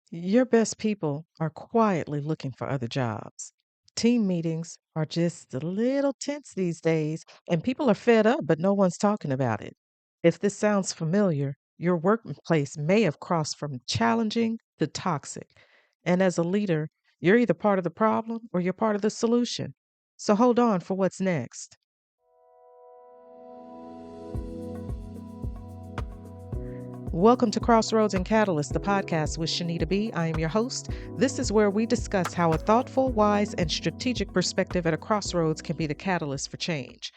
Your best people are quietly looking for other jobs. Team meetings are just a little tense these days, and people are fed up, but no one's talking about it. If this sounds familiar, your workplace may have crossed from challenging to toxic. And as a leader, you're either part of the problem or you're part of the solution. So hold on for what's next. Welcome to Crossroads and Catalyst, the podcast with Shanita B. I am your host. This is where we discuss how a thoughtful, wise, and strategic perspective at a crossroads can be the catalyst for change.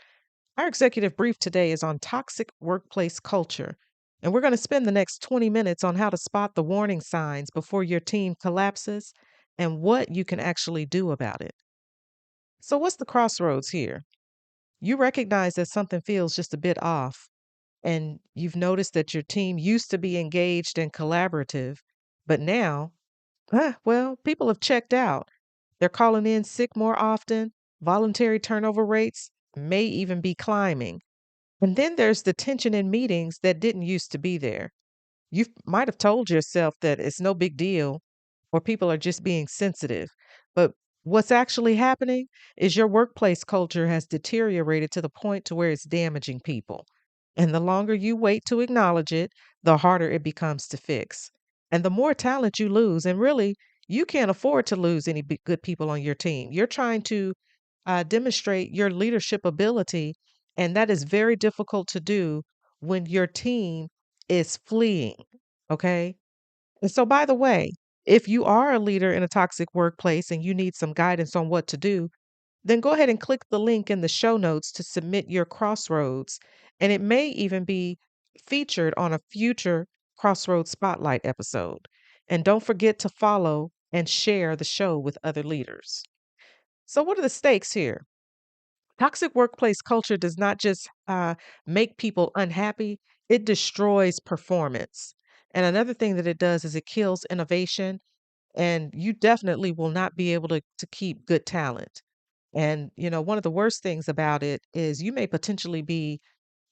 Our executive brief today is on toxic workplace culture, and we're going to spend the next 20 minutes on how to spot the warning signs before your team collapses and what you can actually do about it. So, what's the crossroads here? You recognize that something feels just a bit off and you've noticed that your team used to be engaged and collaborative, but now, well, people have checked out. They're calling in sick more often. Voluntary turnover rates may even be climbing. And then there's the tension in meetings that didn't used to be there. You might have told yourself that it's no big deal or people are just being sensitive. But what's actually happening is your workplace culture has deteriorated to the point to where it's damaging people. And the longer you wait to acknowledge it, the harder it becomes to fix. And the more talent you lose, and really, you can't afford to lose any good people on your team. You're trying to demonstrate your leadership ability, and that is very difficult to do when your team is fleeing. Okay. And so, by the way, if you are a leader in a toxic workplace and you need some guidance on what to do, then go ahead and click the link in the show notes to submit your crossroads. And it may even be featured on a future Crossroads Spotlight episode. And don't forget to follow and share the show with other leaders. So, what are the stakes here? Toxic workplace culture does not just make people unhappy, it destroys performance. And another thing that it does is it kills innovation, and you definitely will not be able to keep good talent. And, one of the worst things about it is you may potentially be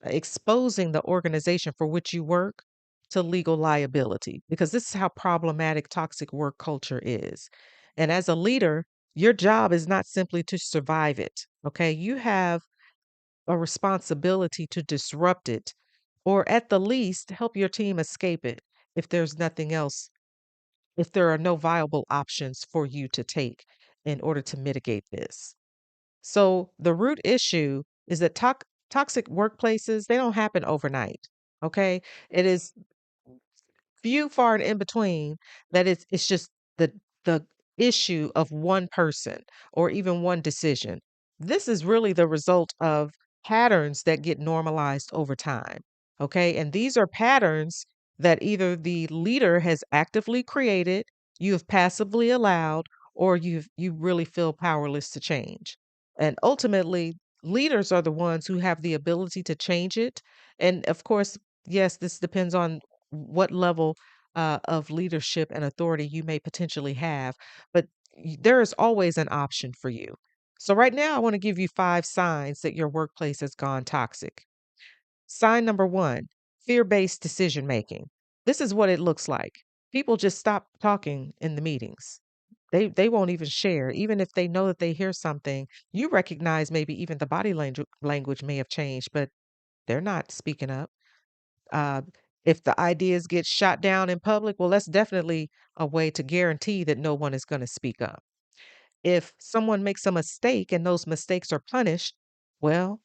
exposing the organization for which you work to legal liability because this is how problematic toxic work culture is. And as a leader, your job is not simply to survive it. Okay. You have a responsibility to disrupt it or at the least help your team escape it if there's nothing else, if there are no viable options for you to take in order to mitigate this. So the root issue is that toxic workplaces, they don't happen overnight. Okay. It is few, far, and in between that it's just the issue of one person or even one decision. This is really the result of patterns that get normalized over time. Okay. And these are patterns that either the leader has actively created, you have passively allowed, or you really feel powerless to change. And ultimately, leaders are the ones who have the ability to change it. And of course, yes, this depends on what level of leadership and authority you may potentially have, but there is always an option for you. So, right now, I want to give you 5 signs that your workplace has gone toxic. Sign number one, fear based decision making. This is what it looks like. People just stop talking in the meetings. They won't even share, even if they know that they hear something. You recognize maybe even the body language may have changed, but they're not speaking up. Uh, if the ideas get shot down in public, well, that's definitely a way to guarantee that no one is going to speak up. If someone makes a mistake and those mistakes are punished, well,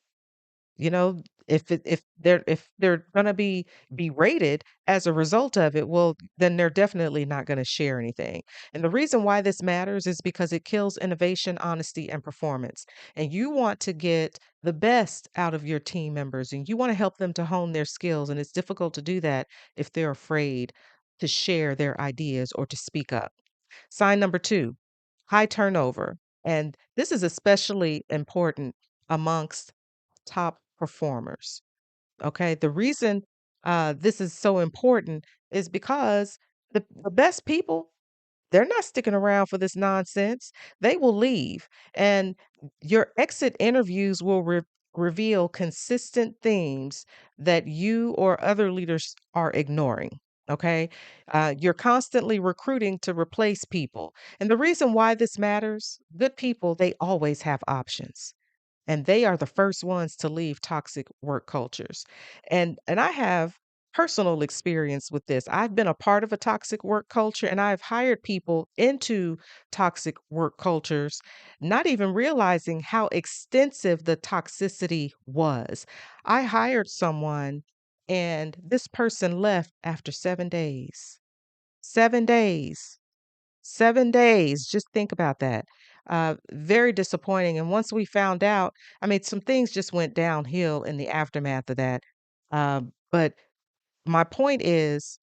you know, if they're going to be berated as a result of it, well, then they're definitely not going to share anything. And the reason why this matters is because it kills innovation, honesty, and performance. And you want to get the best out of your team members and you want to help them to hone their skills. And it's difficult to do that if they're afraid to share their ideas or to speak up. Sign number two, high turnover. And this is especially important amongst top performers. Okay. The reason this is so important is because the best people, they're not sticking around for this nonsense. They will leave. And your exit interviews will reveal consistent themes that you or other leaders are ignoring. Okay. You're constantly recruiting to replace people. And the reason why this matters, good people, they always have options. And they are the first ones to leave toxic work cultures. And I have personal experience with this. I've been a part of a toxic work culture and I've hired people into toxic work cultures, not even realizing how extensive the toxicity was. I hired someone and this person left after 7 days. 7 days. 7 days, just think about that. Very disappointing, and once we found out, I mean, some things just went downhill in the aftermath of that. But my point is,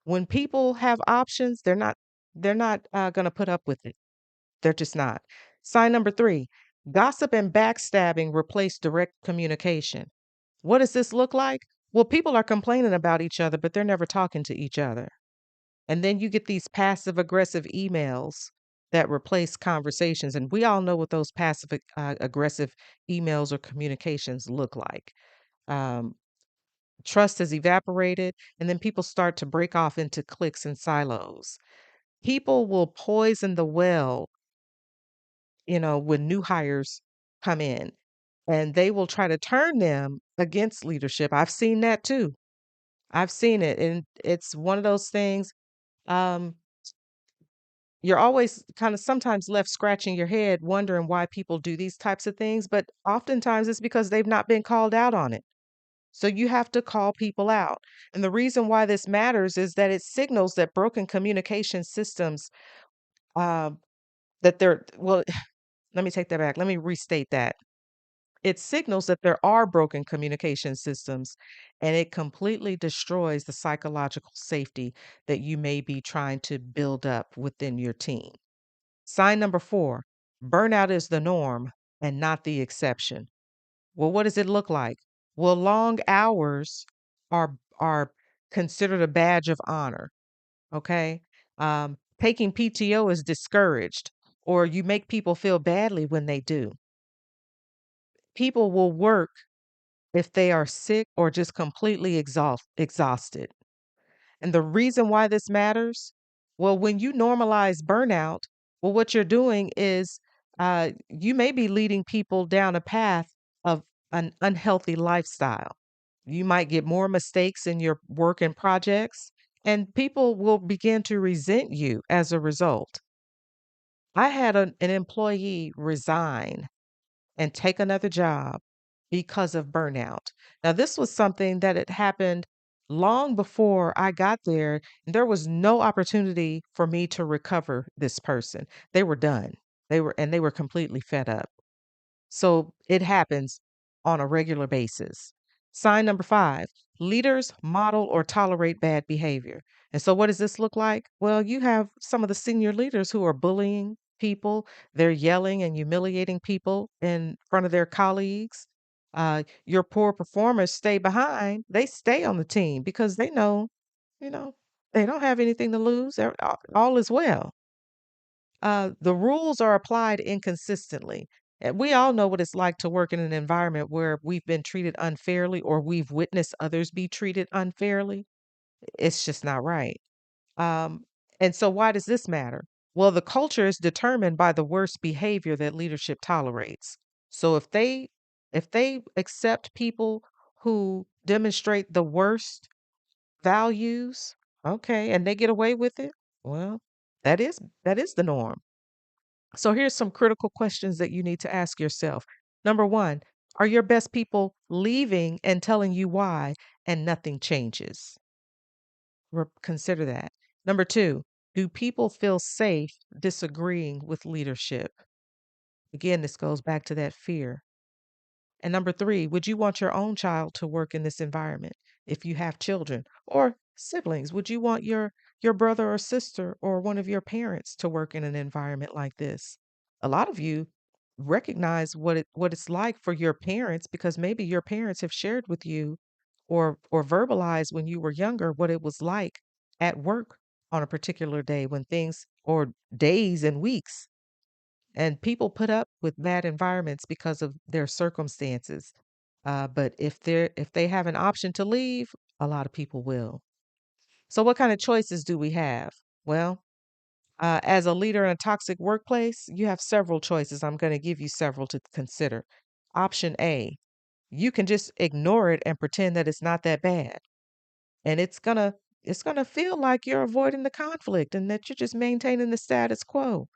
when people have options, they're not gonna put up with it. They're just not. Sign number 3, gossip and backstabbing replace direct communication. What does this look like? Well, people are complaining about each other, but they're never talking to each other. And then you get these passive aggressive emails that replace conversations. And we all know what those aggressive emails or communications look like. Um, Trust has evaporated, and then people start to break off into cliques and silos. People will poison the well, when new hires come in, and they will try to turn them against leadership. I've seen that too. I've seen it. And it's one of those things. Um, you're always kind of sometimes left scratching your head wondering why people do these types of things, but oftentimes it's because they've not been called out on it. So you have to call people out. And the reason why this matters is that it signals that broken communication systems, uh, that they're, well, let me take that back. Let me restate that. It signals that there are broken communication systems and it completely destroys the psychological safety that you may be trying to build up within your team. Sign number 4, burnout is the norm and not the exception. Well, what does it look like? Well, long hours are considered a badge of honor, okay? Taking PTO is discouraged, or you make people feel badly when they do. People will work if they are sick or just completely exhausted. And the reason why this matters, well, when you normalize burnout, well, what you're doing is you may be leading people down a path of an unhealthy lifestyle. You might get more mistakes in your work and projects, and people will begin to resent you as a result. I had an employee resign and take another job because of burnout. Now, this was something that had happened long before I got there. There was no opportunity for me to recover this person. They were done. They were completely fed up. So it happens on a regular basis. Sign number 5, leaders model or tolerate bad behavior. And so what does this look like? Well, you have some of the senior leaders who are bullying people, they're yelling and humiliating people in front of their colleagues. Your poor performers stay behind, they stay on the team because they know, you know, they don't have anything to lose. All is well. The rules are applied inconsistently. And we all know what it's like to work in an environment where we've been treated unfairly or we've witnessed others be treated unfairly. It's just not right. Um, and so, why does this matter? Well, the culture is determined by the worst behavior that leadership tolerates. So, if they accept people who demonstrate the worst values, okay, and they get away with it, well, that is the norm. So here's some critical questions that you need to ask yourself. Number 1, are your best people leaving and telling you why and nothing changes? Consider that. Number 2, do people feel safe disagreeing with leadership? Again, this goes back to that fear. And number 3, would you want your own child to work in this environment if you have children or siblings? Would you want your brother or sister or one of your parents to work in an environment like this? A lot of you recognize what it's like for your parents because maybe your parents have shared with you or verbalized when you were younger what it was like at work on a particular day when things or days and weeks, and people put up with bad environments because of their circumstances. But if they have an option to leave, a lot of people will. So, what kind of choices do we have? Well, as a leader in a toxic workplace, you have several choices. I'm going to give you several to consider. Option A, you can just ignore it and pretend that it's not that bad. And it's going to feel like you're avoiding the conflict and that you're just maintaining the status quo.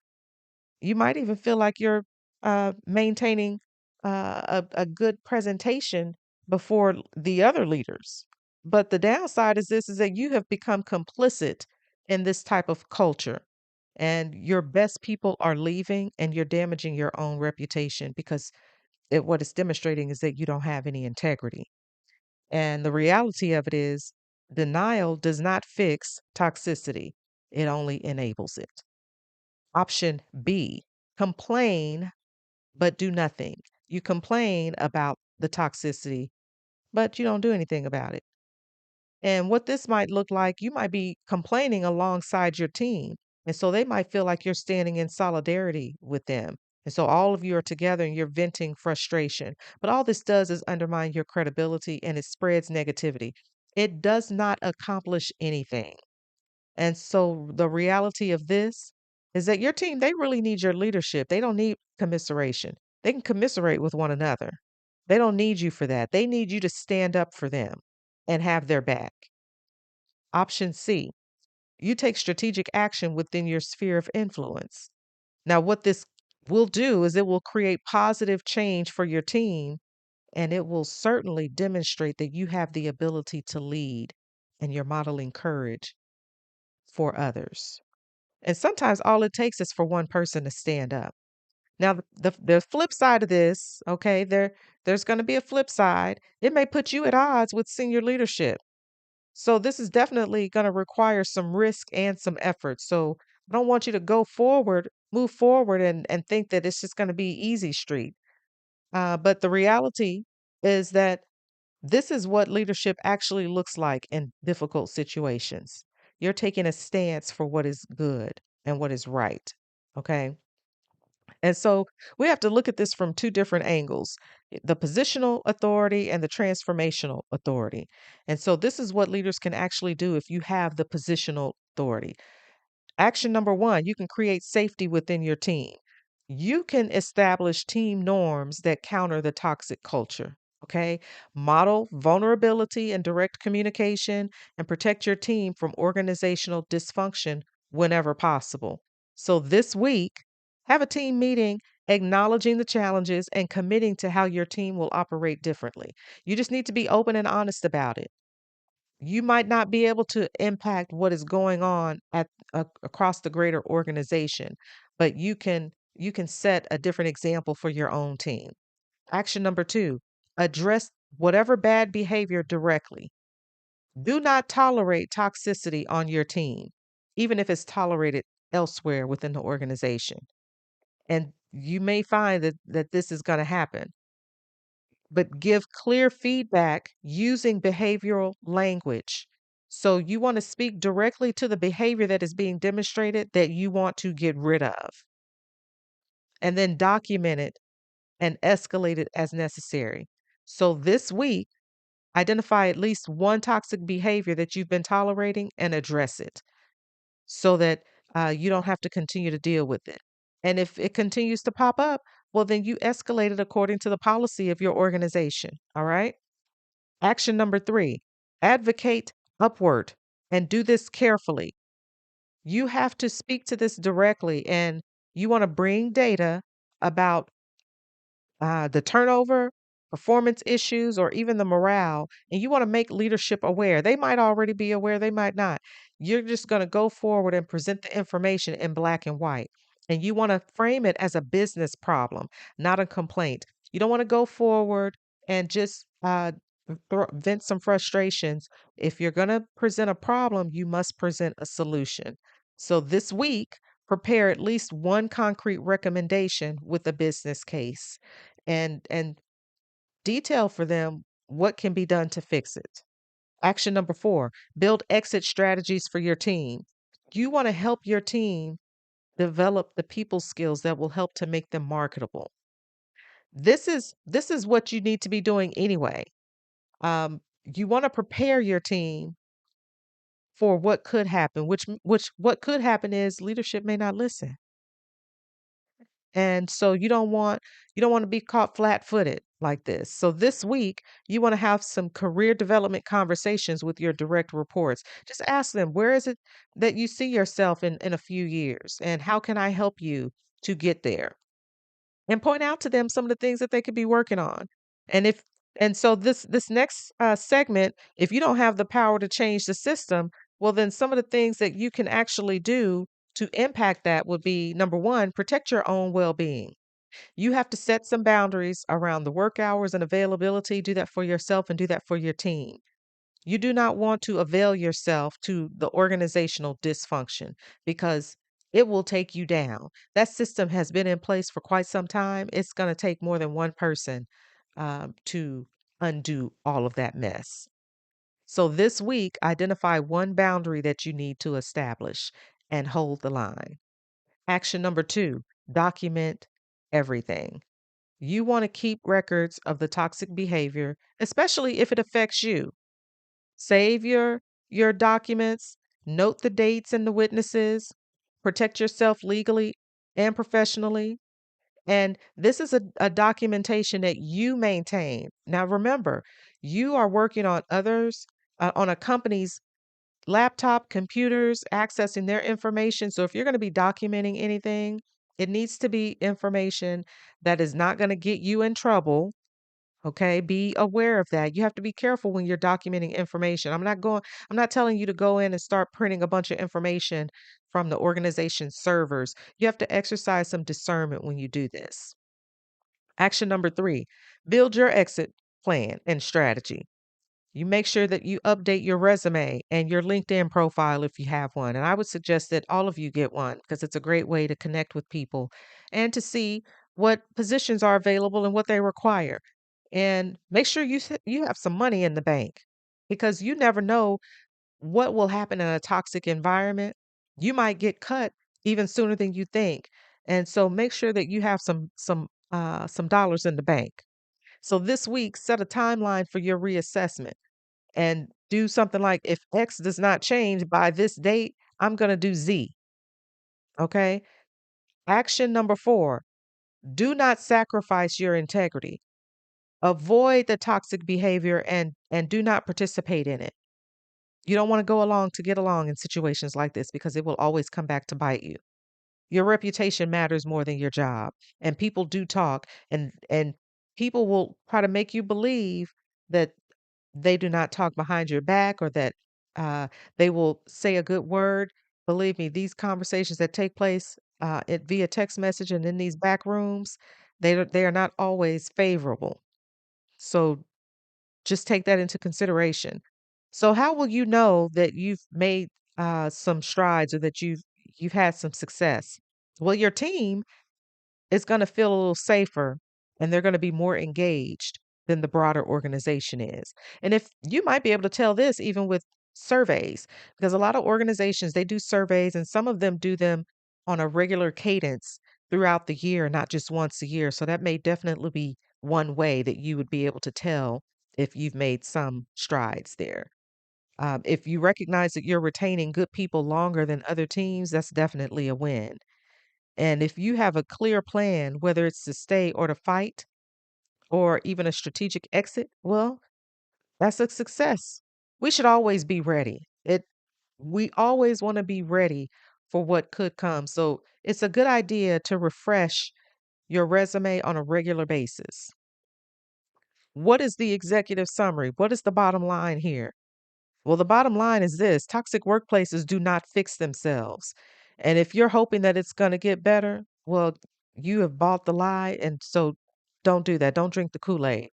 You might even feel like you're maintaining a good presentation before the other leaders. But the downside is this is that you have become complicit in this type of culture and your best people are leaving and you're damaging your own reputation because what it's demonstrating is that you don't have any integrity. And the reality of it is denial does not fix toxicity. It only enables it. Option B, complain, but do nothing. You complain about the toxicity, but you don't do anything about it. And what this might look like, you might be complaining alongside your team. And so they might feel like you're standing in solidarity with them. And so all of you are together and you're venting frustration. But all this does is undermine your credibility and it spreads negativity. It does not accomplish anything. And so the reality of this is that your team, they really need your leadership. They don't need commiseration. They can commiserate with one another. They don't need you for that. They need you to stand up for them and have their back. Option C, you take strategic action within your sphere of influence. Now, what this will do is it will create positive change for your team and it will certainly demonstrate that you have the ability to lead and you're modeling courage for others. And sometimes all it takes is for one person to stand up. Now, the flip side of this, okay, there's going to be a flip side. It may put you at odds with senior leadership. So this is definitely going to require some risk and some effort. So I don't want you to go forward, move forward, and think that it's just going to be easy street. But the reality is that this is what leadership actually looks like in difficult situations. You're taking a stance for what is good and what is right. Okay. And so we have to look at this from two different angles, the positional authority and the transformational authority. And so this is what leaders can actually do if you have the positional authority. Action number one, you can create safety within your team. You can establish team norms that counter the toxic culture. Okay. Model vulnerability and direct communication and protect your team from organizational dysfunction whenever possible. So this week, have a team meeting acknowledging the challenges and committing to how your team will operate differently. You just need to be open and honest about it. You might not be able to impact what is going on across the greater organization, but you can set a different example for your own team. Action number 2, address whatever bad behavior directly. Do not tolerate toxicity on your team, even if it's tolerated elsewhere within the organization. And you may find that this is going to happen, but give clear feedback using behavioral language. So you want to speak directly to the behavior that is being demonstrated that you want to get rid of, and then document it and escalate it as necessary. So this week, identify at least one toxic behavior that you've been tolerating and address it so that you don't have to continue to deal with it. And if it continues to pop up, well, then you escalate it according to the policy of your organization. All right. Action number 3, advocate upward and do this carefully. You have to speak to this directly and you want to bring data about the turnover, performance issues, or even the morale, and you want to make leadership aware. They might already be aware, they might not. You're just going to go forward and present the information in black and white. And you want to frame it as a business problem, not a complaint. You don't want to go forward and just vent some frustrations. If you're going to present a problem, you must present a solution. So this week, prepare at least one concrete recommendation with a business case and detail for them what can be done to fix it. Action number 4, build exit strategies for your team. You want to help your team develop the people skills that will help to make them marketable. This is what you need to be doing anyway. You want to prepare your team for what could happen, which what could happen is leadership may not listen. And so you don't want to be caught flat-footed like this. So this week, you want to have some career development conversations with your direct reports. Just ask them, where is it that you see yourself in a few years? And how can I help you to get there? And point out to them some of the things that they could be working on. And if and so this next segment, if you don't have the power to change the system, well, then some of the things that you can actually do to impact that would be number one, protect your own well-being. You have to set some boundaries around the work hours and availability. Do that for yourself and do that for your team. You do not want to avail yourself to the organizational dysfunction because it will take you down. That system has been in place for quite some time. It's going to take more than one person to undo all of that mess. So this week, identify one boundary that you need to establish and hold the line. Action number two, document everything. You want to keep records of the toxic behavior, especially if it affects you. Save your documents, note the dates and the witnesses, protect yourself legally and professionally. And this is a documentation that you maintain. Now remember, you are working on others on a company's laptop, computers, accessing their information. So if you're going to be documenting anything, it needs to be information that is not going to get you in trouble. Okay, be aware of that. You have to be careful when you're documenting information. I'm not telling you to go in and start printing a bunch of information from the organization's servers. You have to exercise some discernment when you do this. Action number three, build your exit plan and strategy. You make sure that you update your resume and your LinkedIn profile if you have one. And I would suggest that all of you get one because it's a great way to connect with people and to see what positions are available and what they require. And make sure you have some money in the bank because you never know what will happen in a toxic environment. You might get cut even sooner than you think. And so make sure that you have some dollars in the bank. So this week, set a timeline for your reassessment and do something like, if X does not change by this date, I'm going to do Z. Okay. Action number four, do not sacrifice your integrity. Avoid the toxic behavior and do not participate in it. You don't want to go along to get along in situations like this because it will always come back to bite you. Your reputation matters more than your job. And people do talk and people will try to make you believe that they do not talk behind your back or that uh, they will say a good word. Believe me, these conversations that take place via text message and in these back rooms, they are not always favorable. So just take that into consideration. So how will you know that you've made some strides or that you've had some success? Well, your team is going to feel a little safer and they're going to be more engaged than the broader organization is. And if you might be able to tell this even with surveys, because a lot of organizations they do surveys and some of them do them on a regular cadence throughout the year, not just once a year. So that may definitely be one way that you would be able to tell if you've made some strides there. If you recognize that you're retaining good people longer than other teams, that's definitely a win. And if you have a clear plan, whether it's to stay or to fight, or even a strategic exit, well, that's a success. We should always be ready. We always want to be ready for what could come. So it's a good idea to refresh your resume on a regular basis. What is the executive summary? What is the bottom line here? Well, the bottom line is this: toxic workplaces do not fix themselves. And if you're hoping that it's going to get better, well, you have bought the lie. And so don't do that. Don't drink the Kool-Aid.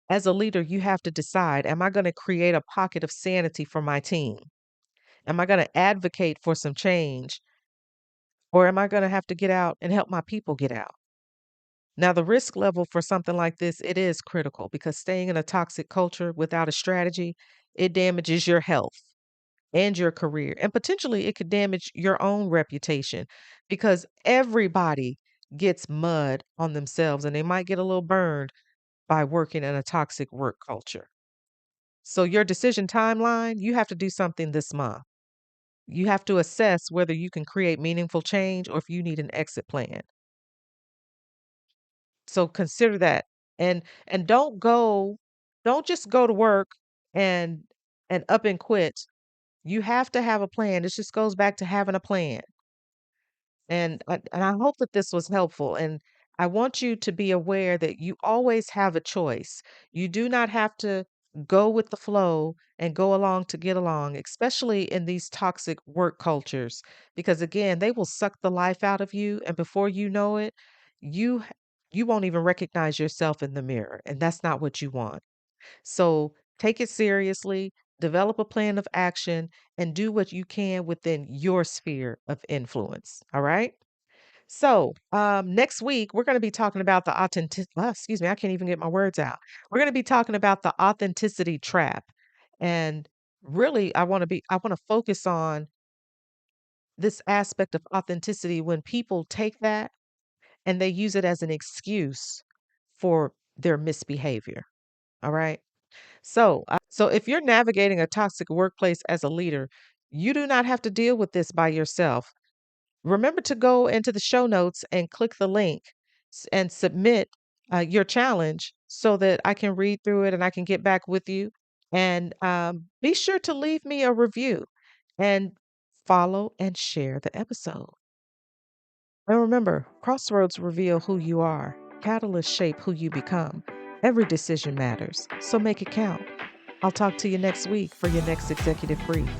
As a leader, you have to decide, am I going to create a pocket of sanity for my team? Am I going to advocate for some change? Or am I going to have to get out and help my people get out? Now, the risk level for something like this, it is critical because staying in a toxic culture without a strategy, it damages your health and your career. And potentially it could damage your own reputation because everybody gets mud on themselves and they might get a little burned by working in a toxic work culture. So, your decision timeline, you have to do something this month. You have to assess whether you can create meaningful change or if you need an exit plan. So consider that. And don't just go to work and up and quit. You have to have a plan. This just goes back to having a plan. And I hope that this was helpful. And I want you to be aware that you always have a choice. You do not have to go with the flow and go along to get along, especially in these toxic work cultures, because again, they will suck the life out of you, and before you know it, you you won't even recognize yourself in the mirror, and that's not what you want. So take it seriously, develop a plan of action, and do what you can within your sphere of influence. All right. So next week, we're going to be talking about the excuse me, I can't even get my words out. We're going to be talking about the authenticity trap. And really, I want to focus on this aspect of authenticity when people take that and they use it as an excuse for their misbehavior. All right. So if you're navigating a toxic workplace as a leader, you do not have to deal with this by yourself. Remember to go into the show notes and click the link and submit your challenge so that I can read through it and I can get back with you. And be sure to leave me a review and follow and share the episode. And remember, crossroads reveal who you are, catalysts shape who you become. Every decision matters, so make it count. I'll talk to you next week for your next executive brief.